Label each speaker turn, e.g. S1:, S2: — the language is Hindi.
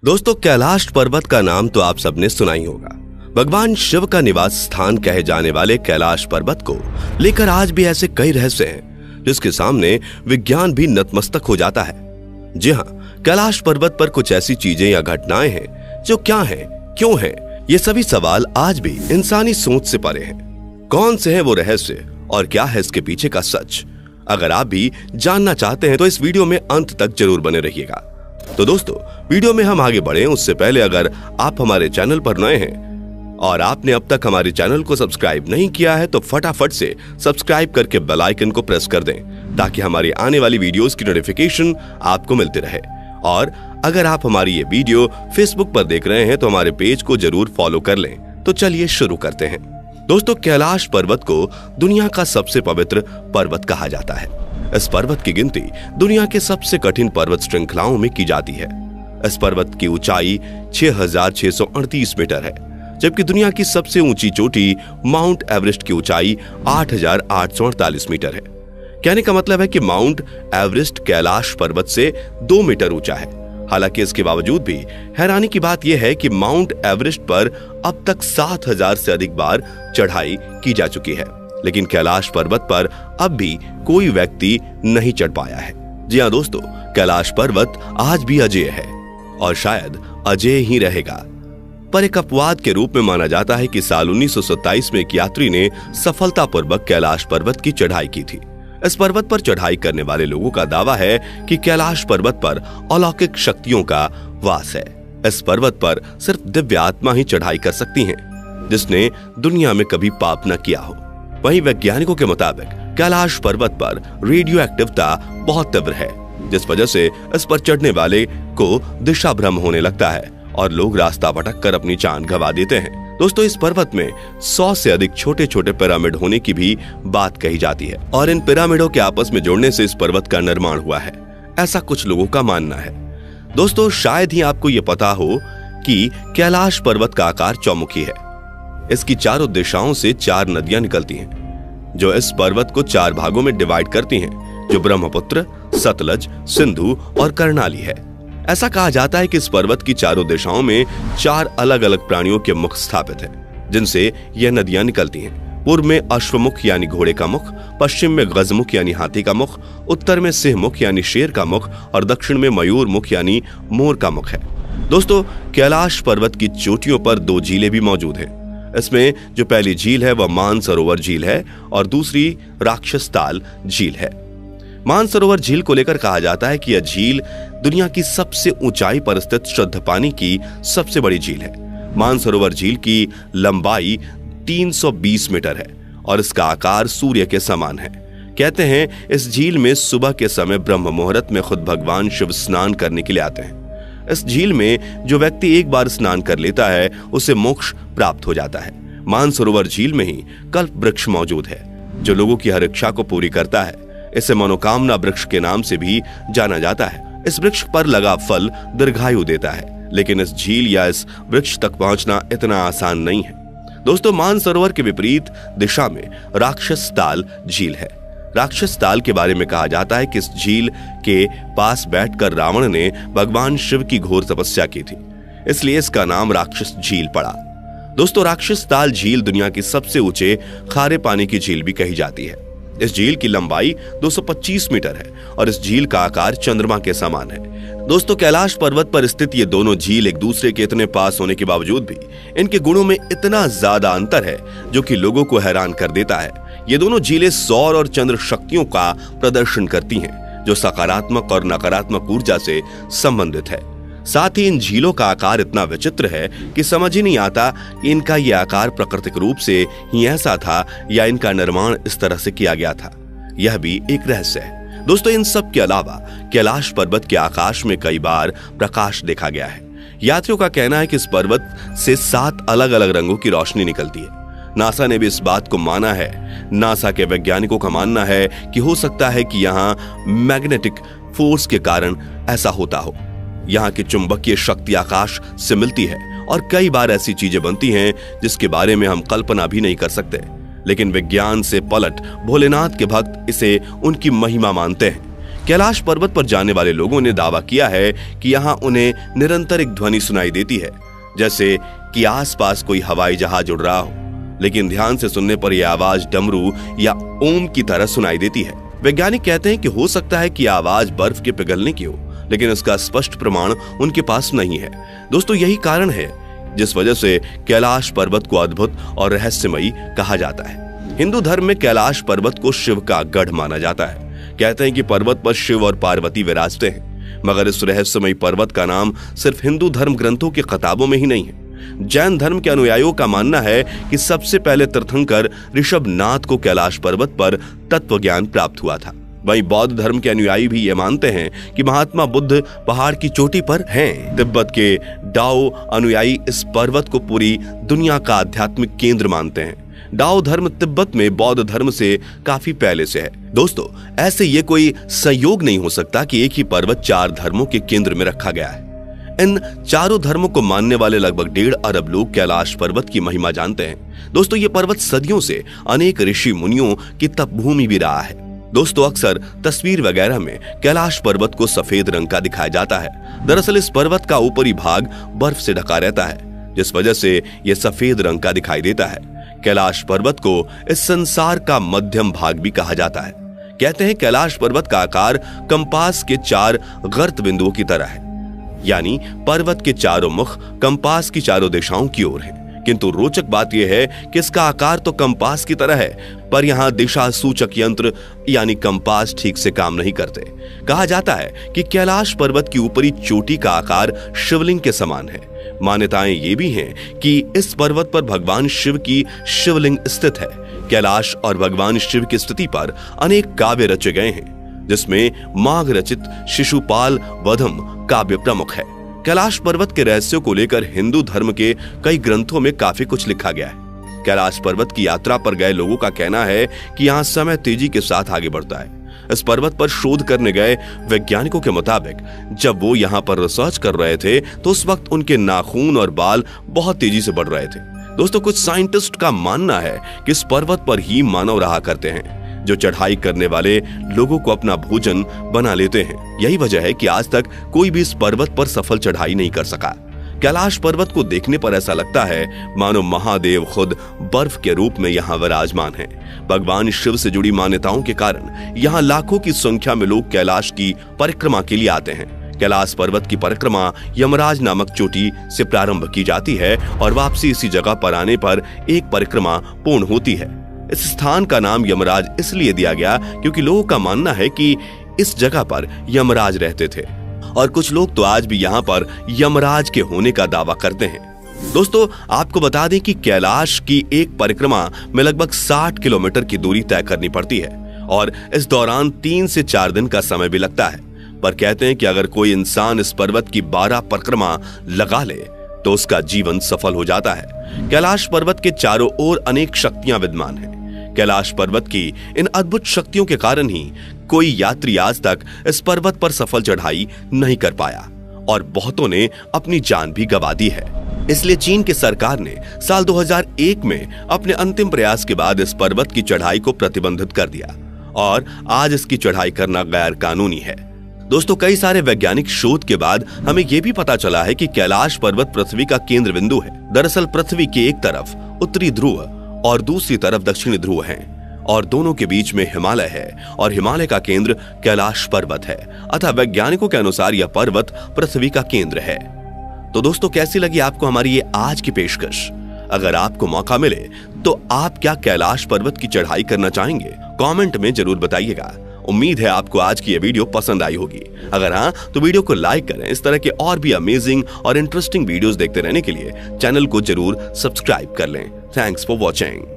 S1: दोस्तों, कैलाश पर्वत का नाम तो आप सबने सुना ही होगा। भगवान शिव का निवास स्थान कहे जाने वाले कैलाश पर्वत को लेकर आज भी ऐसे कई रहस्य हैं जिसके सामने विज्ञान भी नतमस्तक हो जाता है। जी हाँ, कैलाश पर्वत पर कुछ ऐसी चीजें या घटनाएं हैं जो क्या हैं, क्यों हैं, ये सभी सवाल आज भी इंसानी सोच से परे हैं। कौन से हैं वो रहस्य और क्या है इसके पीछे का सच? अगर आप भी जानना चाहते हैं तो इस वीडियो में अंत तक जरूर बने रहिएगा। तो दोस्तों, वीडियो में हम आगे बढ़े उससे पहले अगर आप हमारे चैनल पर नए हैं और आपने अब तक हमारे चैनल को सब्सक्राइब नहीं किया है तो फटाफट से सब्सक्राइब करके बेल आइकन को प्रेस कर दें ताकि हमारी आने वाली वीडियोस की नोटिफिकेशन आपको मिलती रहे। और अगर आप हमारी ये वीडियो फेसबुक पर देख रहे हैं तो हमारे पेज को जरूर फॉलो कर लें। तो चलिए शुरू करते हैं। दोस्तों, कैलाश पर्वत को दुनिया का सबसे पवित्र पर्वत कहा जाता है। इस पर्वत की गिनती दुनिया के सबसे कठिन पर्वत श्रृंखलाओं में की जाती है। इस पर्वत की ऊंचाई 6,638 मीटर है, जबकि दुनिया की सबसे ऊंची चोटी माउंट एवरेस्ट की ऊंचाई 8,848 मीटर है। कहने का मतलब है कि माउंट एवरेस्ट कैलाश पर्वत से 2 मीटर ऊंचा है। हालांकि इसके बावजूद भी हैरानी की बात यह है कि माउंट एवरेस्ट पर अब तक 7,000 से अधिक बार चढ़ाई की जा चुकी है, लेकिन कैलाश पर्वत पर अब भी कोई व्यक्ति नहीं चढ़ पाया है। जी हाँ दोस्तों, कैलाश पर्वत आज भी अजेय है और शायद अजेय ही रहेगा। पर एक अपवाद के रूप में माना जाता है कि साल 1927 में एक यात्री ने सफलतापूर्वक कैलाश पर्वत की चढ़ाई की थी। इस पर्वत पर चढ़ाई करने वाले लोगों का दावा है कि कैलाश पर्वत पर अलौकिक शक्तियों का वास है। इस पर्वत पर सिर्फ दिव्य आत्मा ही चढ़ाई कर सकती हैं, जिसने दुनिया में कभी पाप न किया हो। वहीं वैज्ञानिकों के मुताबिक कैलाश पर्वत पर रेडियो एक्टिविटी बहुत तीव्र है, जिस वजह से इस पर चढ़ने वाले को दिशा भ्रम होने लगता है और लोग रास्ता भटक कर अपनी जान गंवा देते हैं। दोस्तों, इस पर्वत में 100 से अधिक छोटे छोटे पिरामिड होने की भी बात कही जाती है और इन पिरामिडों के आपस में जुड़ने से इस पर्वत का निर्माण हुआ है, ऐसा कुछ लोगों का मानना है। दोस्तों, शायद ही आपको ये पता हो कि कैलाश पर्वत का आकार चौमुखी है। इसकी चारों दिशाओं से 4 नदियां निकलती हैं, जो इस पर्वत को 4 भागों में डिवाइड करती हैं, जो ब्रह्मपुत्र, सतलज, सिंधु और कर्णाली है। ऐसा कहा जाता है कि इस पर्वत की चारों दिशाओं में 4 अलग अलग प्राणियों के मुख स्थापित हैं, जिनसे यह नदियां निकलती हैं। पूर्व में अश्वमुख यानी घोड़े का मुख, पश्चिम में गजमुख यानी हाथी का मुख, उत्तर में सिंह मुख यानी शेर का मुख और दक्षिण में मयूर मुख यानी मोर का मुख है। दोस्तों, कैलाश पर्वत की चोटियों पर 2 झीलें भी मौजूद हैं। इसमें जो पहली झील है वह मानसरोवर झील है और दूसरी राक्षसताल झील है। मानसरोवर झील को लेकर कहा जाता है कि यह झील दुनिया की सबसे ऊंचाई पर स्थित शुद्ध पानी की सबसे बड़ी झील है। मानसरोवर झील की लंबाई 320 मीटर है और इसका आकार सूर्य के समान है। कहते हैं इस झील में सुबह के समय ब्रह्म मुहूर्त में खुद भगवान शिव स्नान करने के लिए आते हैं। इस झील में जो व्यक्ति एक बार स्नान कर लेता है उसे मोक्ष प्राप्त हो जाता है। मानसरोवर झील में ही कल्प वृक्ष मौजूद है, जो लोगों की हर इच्छा को पूरी करता है। इसे मनोकामना वृक्ष के नाम से भी जाना जाता है। इस वृक्ष पर लगा फल दीर्घायु देता है, लेकिन इस झील या इस वृक्ष तक पहुंचना इतना आसान नहीं है। दोस्तों, मानसरोवर के विपरीत दिशा में राक्षसताल झील है। राक्षसताल के बारे में कहा जाता है कि इस झील के पास बैठकर रावण ने भगवान शिव की घोर तपस्या की थी, इसलिए इसका नाम राक्षस झील पड़ा। दोस्तों, राक्षसताल झील दुनिया की सबसे ऊंचे खारे पानी की झील भी कही जाती है। इस झील की लंबाई 225 मीटर है और इस झील का आकार चंद्रमा के समान है। दोस्तों, कैलाश पर्वत पर स्थित ये दोनों झील एक दूसरे के इतने पास होने के बावजूद भी इनके गुणों में इतना ज्यादा अंतर है जो कि लोगों को हैरान कर देता है। ये दोनों झीलें सौर और चंद्र शक्तियों का प्रदर्शन करती हैं, जो सकारात्मक और नकारात्मक ऊर्जा से संबंधित है। साथ ही इन झीलों का आकार इतना विचित्र है कि समझ ही नहीं आता कि इनका यह आकार प्राकृतिक रूप से ही ऐसा था या इनका निर्माण इस तरह से किया गया था। यह भी एक रहस्य है। दोस्तों, इन सब के अलावा कैलाश पर्वत के आकाश में कई बार प्रकाश देखा गया है। यात्रियों का कहना है कि इस पर्वत से 7 अलग अलग रंगों की रोशनी निकलती है। नासा ने भी इस बात को माना है। नासा के वैज्ञानिकों का मानना है कि हो सकता है कि यहाँ मैग्नेटिक फोर्स के कारण ऐसा होता हो। यहाँ की चुंबकीय शक्ति आकाश से मिलती है और कई बार ऐसी चीजें बनती हैं जिसके बारे में हम कल्पना भी नहीं कर सकते, लेकिन विज्ञान से पलट भोलेनाथ के भक्त इसे उनकी महिमा मानते हैं। कैलाश पर्वत पर जाने वाले लोगों ने दावा किया है कि यहाँ उन्हें निरंतर एक ध्वनि सुनाई देती है, जैसे कि आसपास कोई हवाई जहाज उड़ रहा हो, लेकिन ध्यान से सुनने पर यह आवाज डमरू या ओम की तरह सुनाई देती है। वैज्ञानिक कहते हैं कि हो सकता है कि आवाज बर्फ के पिघलने की हो, लेकिन इसका स्पष्ट प्रमाण उनके पास नहीं है। दोस्तों, यही कारण है जिस वजह से कैलाश पर्वत को अद्भुत और रहस्यमयी कहा जाता है। हिंदू धर्म में कैलाश पर्वत को शिव का गढ़ माना जाता है। कहते हैं कि पर्वत पर शिव और पार्वती विराजते हैं, मगर इस रहस्यमयी पर्वत का नाम सिर्फ हिंदू धर्म ग्रंथों की किताबों में ही नहीं है। जैन धर्म के अनुयायियों का मानना है कि सबसे पहले तीर्थंकर ऋषभनाथ को कैलाश पर्वत पर तत्व ज्ञान प्राप्त हुआ था। वहीं बौद्ध धर्म के अनुयायी भी ये मानते हैं कि महात्मा बुद्ध पहाड़ की चोटी पर हैं। तिब्बत के डाओ अनुयायी इस पर्वत को पूरी दुनिया का आध्यात्मिक केंद्र मानते हैं। डाओ धर्म तिब्बत में बौद्ध धर्म से काफी पहले से है। दोस्तों, ऐसे ये कोई संयोग नहीं हो सकता कि एक ही पर्वत 4 धर्मों के केंद्र में रखा गया है। इन चारों धर्मों को मानने वाले लगभग 1.5 अरब लोग कैलाश पर्वत की महिमा जानते हैं। दोस्तों, ये पर्वत सदियों से अनेक ऋषि मुनियों की तपभूमि भी रहा है। दोस्तों, अक्सर तस्वीर वगैरह में कैलाश पर्वत को सफेद रंग का दिखाया जाता है। दरअसल इस पर्वत का ऊपरी भाग बर्फ से ढका रहता है, जिस वजह से यह सफेद रंग का दिखाई देता है। कैलाश पर्वत को इस संसार का मध्यम भाग भी कहा जाता है। कहते हैं कैलाश पर्वत का आकार कंपास के 4 गर्त बिंदुओं की तरह है, यानी पर्वत के चारों मुख कंपास की चारों दिशाओं की ओर हैं। किंतु रोचक बात यह है कि इसका आकार तो कंपास की तरह है, पर यहाँ दिशा सूचक यंत्र यानी कंपास ठीक से काम नहीं करते। कहा जाता है कि कैलाश पर्वत की ऊपरी चोटी का आकार शिवलिंग के समान है। मान्यताएं ये भी हैं कि इस पर्वत पर भगवान शिव की शिवलिंग स्थित है। कैलाश और भगवान शिव की स्थिति पर अनेक काव्य रचे गए हैं, जिसमें माघ रचित शिशुपाल वधम काव्य प्रमुख है। कैलाश पर्वत के रहस्यों को लेकर हिंदू धर्म के कई ग्रंथों में काफी कुछ लिखा गया है। कैलाश पर्वत की यात्रा पर गए लोगों का कहना है कि यहाँ समय तेजी के साथ आगे बढ़ता है। इस पर्वत पर शोध करने गए वैज्ञानिकों के मुताबिक जब वो यहाँ पर रिसर्च कर रहे थे तो उस वक्त उनके नाखून और बाल बहुत तेजी से बढ़ रहे थे। दोस्तों, कुछ साइंटिस्ट का मानना है कि इस पर्वत पर ही मानव रहा करते हैं, जो चढ़ाई करने वाले लोगों को अपना भोजन बना लेते हैं। यही वजह है कि आज तक कोई भी इस पर्वत पर सफल चढ़ाई नहीं कर सका। कैलाश पर्वत को देखने पर ऐसा लगता है मानो महादेव खुद बर्फ के रूप में यहाँ विराजमान हैं। भगवान शिव से जुड़ी मान्यताओं के कारण यहाँ लाखों की संख्या में लोग कैलाश की परिक्रमा के लिए आते हैं। कैलाश पर्वत की परिक्रमा यमराज नामक चोटी से प्रारंभ की जाती है और वापसी इसी जगह पर आने पर एक परिक्रमा पूर्ण होती है। इस स्थान का नाम यमराज इसलिए दिया गया क्योंकि लोगों का मानना है कि इस जगह पर यमराज रहते थे, और कुछ लोग तो आज भी यहाँ पर यमराज के होने का दावा करते हैं। दोस्तों, आपको बता दें कि कैलाश की एक परिक्रमा में लगभग 60 किलोमीटर की दूरी तय करनी पड़ती है और इस दौरान 3 से 4 दिन का समय भी लगता है। पर कहते हैं कि अगर कोई इंसान इस पर्वत की 12 परिक्रमा लगा ले तो उसका जीवन सफल हो जाता है। कैलाश पर्वत के चारों ओर अनेक शक्तियां विद्यमान हैं। कैलाश पर्वत की इन अद्भुत शक्तियों के कारण ही कोई यात्री आज तक इस पर्वत पर सफल चढ़ाई नहीं कर पाया और बहुतों ने अपनी जान भी गंवा दी है। इसलिए चीन की सरकार ने साल 2001 में अपने अंतिम प्रयास के बाद इस पर्वत की चढ़ाई को प्रतिबंधित कर दिया और आज इसकी चढ़ाई करना गैर कानूनी है। दोस्तों, कई सारे वैज्ञानिक शोध के बाद हमें यह भी पता चला है कि कैलाश पर्वत पृथ्वी का केंद्र बिंदु है। दरअसल पृथ्वी के एक तरफ उत्तरी ध्रुव और दूसरी तरफ दक्षिणी ध्रुव हैं और दोनों के बीच में हिमालय है और हिमालय का केंद्र कैलाश पर्वत है। अतः वैज्ञानिकों के अनुसार यह पर्वत पृथ्वी का केंद्र है। तो दोस्तों, कैसी लगी आपको हमारी ये आज की पेशकश? अगर आपको मौका मिले तो आप क्या कैलाश पर्वत की चढ़ाई करना चाहेंगे? कमेंट में जरूर बताइएगा। उम्मीद है आपको आज की यह वीडियो पसंद आई होगी। अगर हाँ, तो वीडियो को लाइक करें। इस तरह के और भी अमेजिंग और इंटरेस्टिंग वीडियोस देखते रहने के लिए चैनल को जरूर सब्सक्राइब कर लें। Thanks for watching.